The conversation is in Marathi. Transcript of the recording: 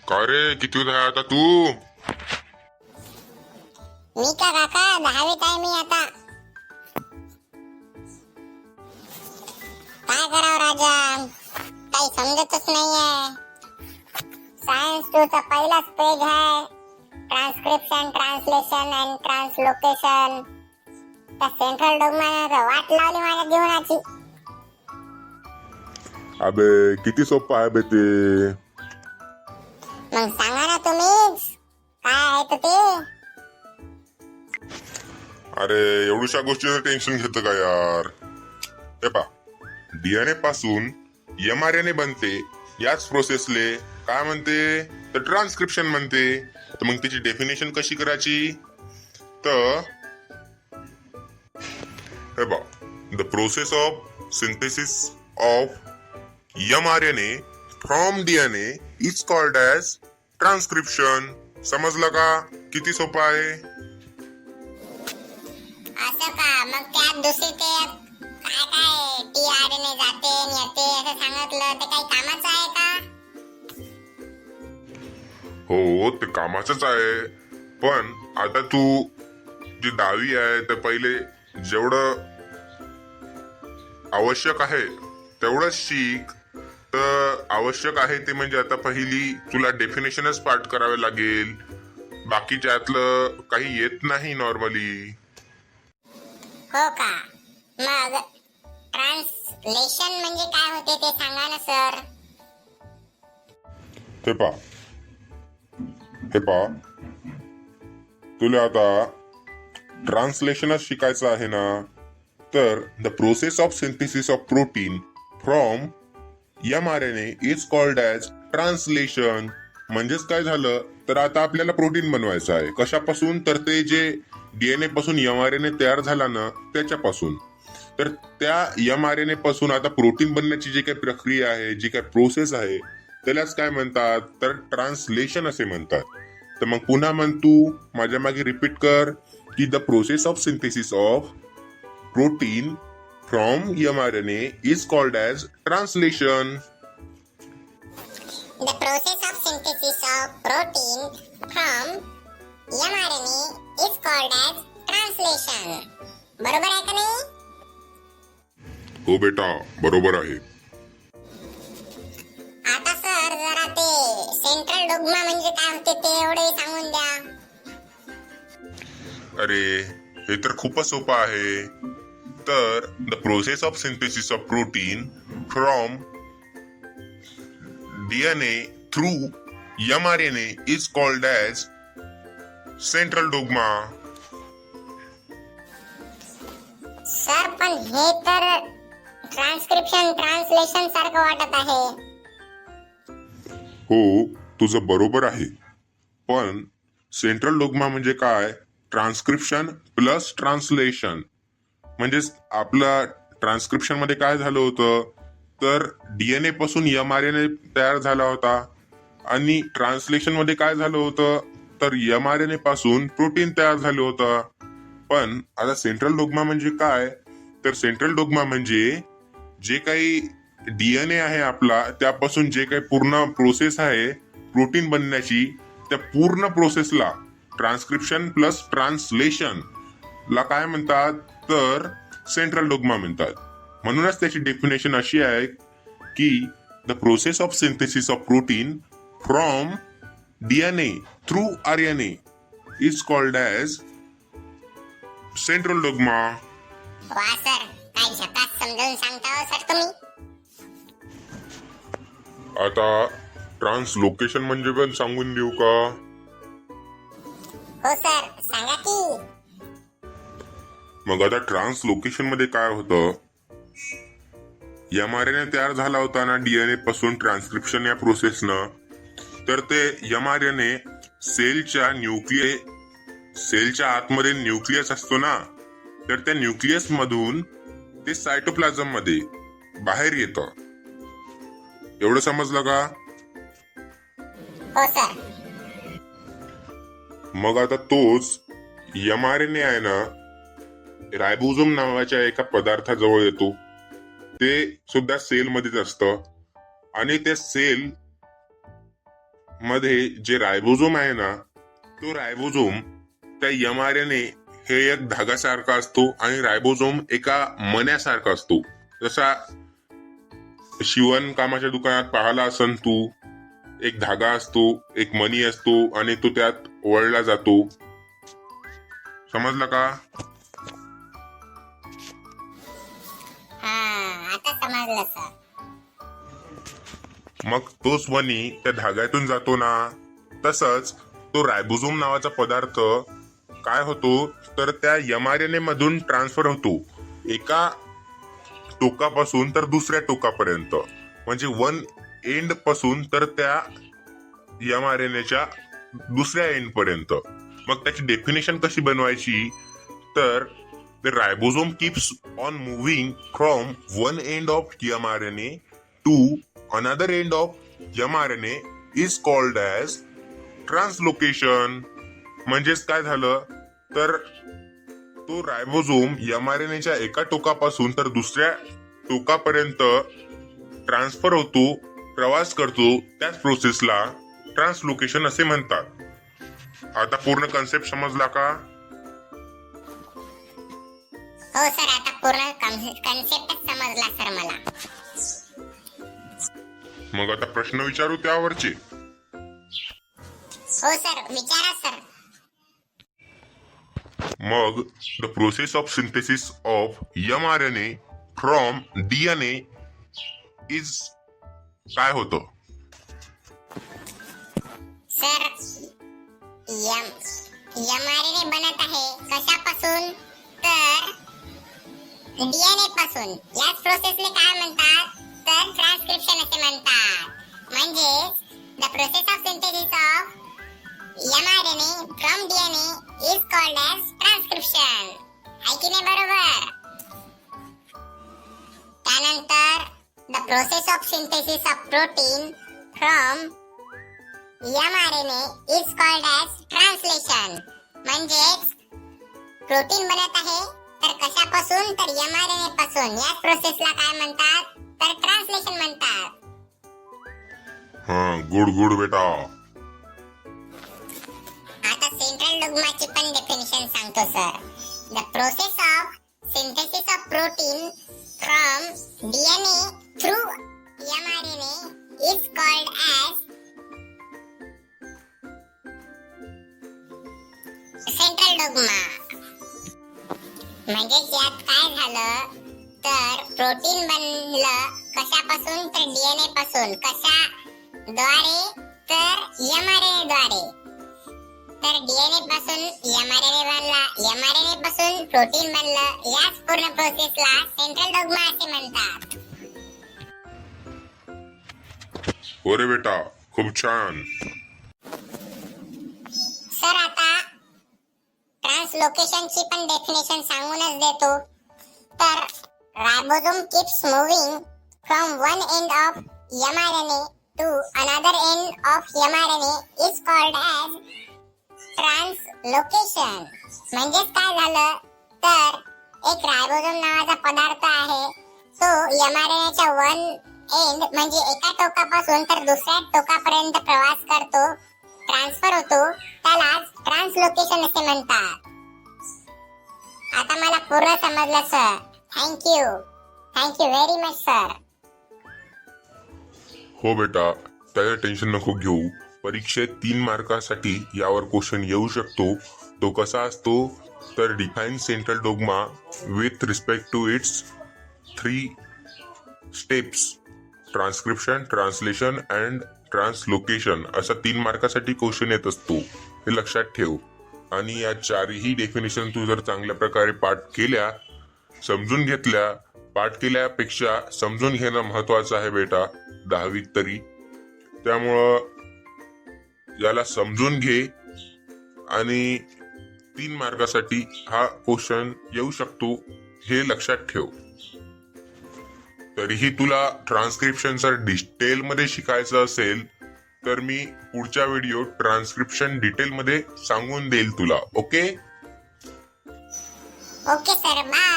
का रे किती आहे आता तू? मी का काका 10वीत आहे मी आता. काय करावं राजा, काही समजतच नाहीये. सायन्स 2 चा पहिलाच पेज आहे, ट्रान्सक्रिप्शन, ट्रान्सलेशन अँड ट्रान्सलोकेशन. त्या सेंट्रल डॉगमाने वाट लावली माझ्या जीवनाची. अबे किती सोपं आहे बे ते. मग सांगा ना तुम्हीच काय आहे तर ते. अरे एवढ्याशा गोष्टीचं टेन्शन घेतं का यार. हे पा, डीएनए पासून एमआरएनए बनते, याच प्रोसेसले काय म्हणते तर ट्रान्सक्रिप्शन म्हणते. तर मग त्याची डेफिनेशन कशी करायची तर हे बा, the process of synthesis of mRNA from DNA is called as transcription. समजलं का किती सोपं आहे. असं का, मग त्यात दुसरी ते काय काय टीआरएनए जाते आणि येते असं सांगितलं, ते काही कामाचं आहे का? हो ते कामाचंच आहे, पण आता तू जी 10वी आहे तर पहिले जेवढं आवश्यक आहे तेवढंच शिक. तर आवश्यक आहे ते म्हणजे आता पहिली तुला डेफिनेशनच पाठ करावे लागेल, बाकी त्यातलं काही येत नाही नॉर्मली. हो का, मग ट्रान्सलेशन म्हणजे काय होते ते सांगा ना सर. हे पा तुला आता ट्रान्सलेशनच शिकायचं आहे ना, तर the process of synthesis of protein from mRNA is called as translation. म्हणजेच काय झालं तर आता आपल्याला प्रोटीन बनवायचं आहे. कशापासून तर ते जे डीएनए पासून एमआरएनए तयार झाला ना त्याच्यापासून. तर त्या एमआरएनए पासून आता प्रोटीन बनण्याची जी काही प्रक्रिया आहे, जी काही प्रोसेस आहे, त्यालाच काय म्हणतात तर ट्रान्सलेशन असे म्हणतात. तर मग पुन्हा म्हण तू माझ्या मागे रिपीट कर की the process of synthesis of protein from mRNA is called as translation. The process of synthesis of protein from mRNA is called as translation. बरोबर आहे का नाही? हो बेटा बरोबर आहे. आता सर जरा ते सेंट्रल डोग्मा म्हणजे काय होते ते एवढे सांगून द्या. अरे हे तर खूपच सोपं आहे. तर the process of synthesis of protein from DNA through mRNA is called as central dogma. Sir पण हे तर ट्रान्सक्रिप्शन ट्रान्सलेशन सारखं वाटत आहे. हो तुझं बरोबर आहे, पण सेंट्रल डोग्मा म्हणजे काय, ट्रान्सक्रिप्शन प्लस ट्रान्सलेशन. म्हणजेच आपलं ट्रान्सक्रिप्शन मध्ये काय झालं होतं तर डीएनए पासून एमआरएनए तयार झाला होता, आणि ट्रान्सलेशन मध्ये काय झालं होतं तर एमआरएनए पासून प्रोटीन तयार झालं होतं. पण आता सेंट्रल डोग्मा म्हणजे काय तर सेंट्रल डोग्मा म्हणजे जे काही डीएनए आहे आपला, त्यापासून जे काही पूर्ण प्रोसेस आहे प्रोटीन बनण्याची, त्या पूर्ण प्रोसेसला ट्रान्सक्रिप्शन प्लस ट्रान्सलेशन ला काय म्हणतात तर सेंट्रल डोग्मा म्हणतात. म्हणूनच त्याची डेफिनेशन अशी आहे की the process of synthesis of protein from DNA through RNA is called as central dogma. वा सर, काय झकास समजावून सांगता हो सर तुम्ही. आता ट्रान्सलोकेशन म्हणजे पण सांगून देऊ का. हो सर सांगा की. मग आता ट्रान्सलोकेशन मध्ये काय होतं, एमआरएनए तयार झाला होता ना डीएनए पासून ट्रान्सक्रिप्शन या प्रोसेसनं, तर ते एमआरएनए सेलच्या आतमध्ये न्यूक्लियस असतो ना, तर त्या न्यूक्लियस मधून ते सायटोप्लाझम मध्ये बाहेर येतं. एवढं समजलं का. हो सर. मग आता तोच एमआरएनए आहे ना रायबोझोम नावाच्या एका पदार्थाजवळ येतो. ते सुद्धा सेल मध्येच असतं, आणि ते सेल मध्ये जे रायबोझोम आहे ना, तो रायबोझोम त्या एमआरएनए हे एक धागासारखा असतो आणि रायबोझोम एका मण्यासारखा असतो. जसा शिवण कामाच्या दुकानात पाहिला असन तू, एक धागा असतो, एक मणी असतो आणि तो त्यात वळला जातो. समजलं का? हा, आता समजलं सर. मग तोच मणी त्या धाग्यातून जातो ना, तसंच तो रायबोझोम नावाचा पदार्थ काय होतो तर त्या एमआरएनए मधून ट्रान्सफर होतो एका टोकापासून तर दुसऱ्या टोकापर्यंत. म्हणजे वन एंड पासून तर त्या एमआरएनएच्या दुसऱ्या एंड पर्यंत. मग त्याची डेफिनेशन कशी बनवायची तर the ribosome keeps on moving from one end of mRNA to another end of mRNA is called as translocation. म्हणजेच काय झालं तर तो रायबोझोम एमआरएनएच्या एका टोकापासून तर दुसऱ्या टोकापर्यंत ट्रान्सफर होतो, प्रवास करतो. त्याच प्रोसेसला ट्रान्सलोकेशन असे म्हणतात. आता पूर्ण कन्सेप्ट समजला का? हो सर, आता पूर्ण कन्सेप्टच समजला सर मला. मग आता प्रश्न विचारू त्यावरचे. हो सर, विचारा सर. मग the process of synthesis of mRNA from DNA is काय होतं? सर, mRNA बनत आहे कशापासून तर डीएनए पासून. याच प्रोसेसला काय म्हणतात तर ट्रान्सक्रिप्शन असे म्हणतात. म्हणजे the process of synthesis of mRNA from DNA is called as transcription. आहे की नाही बरोबर? त्यानंतर the process of synthesis of protein from mRNA is called as translation. म्हणजेच प्रोटीन बनत आहे तर कशापासून तर mRNA पासून. याच प्रोसेसला काय म्हणतात तर ट्रान्सलेशन म्हणतात. गुड गुड बेटा. आता सेंट्रल डोग्माची पण डेफिनेशन सांगतो sir. The process of synthesis of protein from DNA through mRNA is called as central dogma. म्हणजे यात काय झालं तर प्रोटीन बनलं कशापासून तर डीएनए पासून. कशाद्वारे तर mRNA द्वारे. तर डीएनए पासून mRNA बनला, mRNA पासून प्रोटीन बनलं. याच पूर्ण प्रोसेसला सेंट्रल डोग्मा असे म्हणतात. हो रे बेटा, खूप छान. सर, आता ट्रान्सलोकेशनची पण डेफिनेशन सांगूनच देतो. तर ribosome keeps moving from one end of mRNA to another end of mRNA is called as translocation. म्हणजेच काय झालं तर एक रायबोझोम नावाचा पदार्थ आहे. तो mRNAच्या वन एंड म्हणजे एका टोकापासून तर दुसऱ्या टोकापर्यंत प्रवास करतो, ट्रान्सफर होतो. त्यालाच ट्रान्सलोकेशन असे म्हणतात. आता मला पूर्ण समजलं sir. Thank you very much sir. हो बेटा, त्याचं टेन्शन नको घेऊ. परीक्षेत 3 मार्कासाठी यावर क्वेश्चन येऊ शकतो. तो कसा असतो तर define central dogma with respect to its 3 steps: transcription, translation and translocation. असा 3 मार्कासाठी क्वेश्चन येत असतो. हे लक्षात ठेव. आणि या 4ही डेफिनेशन तू जर चांगल्या प्रकारे पाठ केल्या, समजून घेतल्या. पाठ केल्यापेक्षा समजून घेणं महत्वाचं आहे बेटा, 10वीत तरी. त्यामुळं याला समजून घे आणि 3 मार्कासाठी हा क्वेश्चन येऊ शकतो, हे लक्षात ठेव. तरीही तुला ट्रान्सक्रिप्शनचं डिटेलमध्ये शिकायचं असेल तर मी पुढच्या व्हिडिओ ट्रान्सक्रिप्शन डिटेलमध्ये सांगून देईल तुला. Okay sir, bye.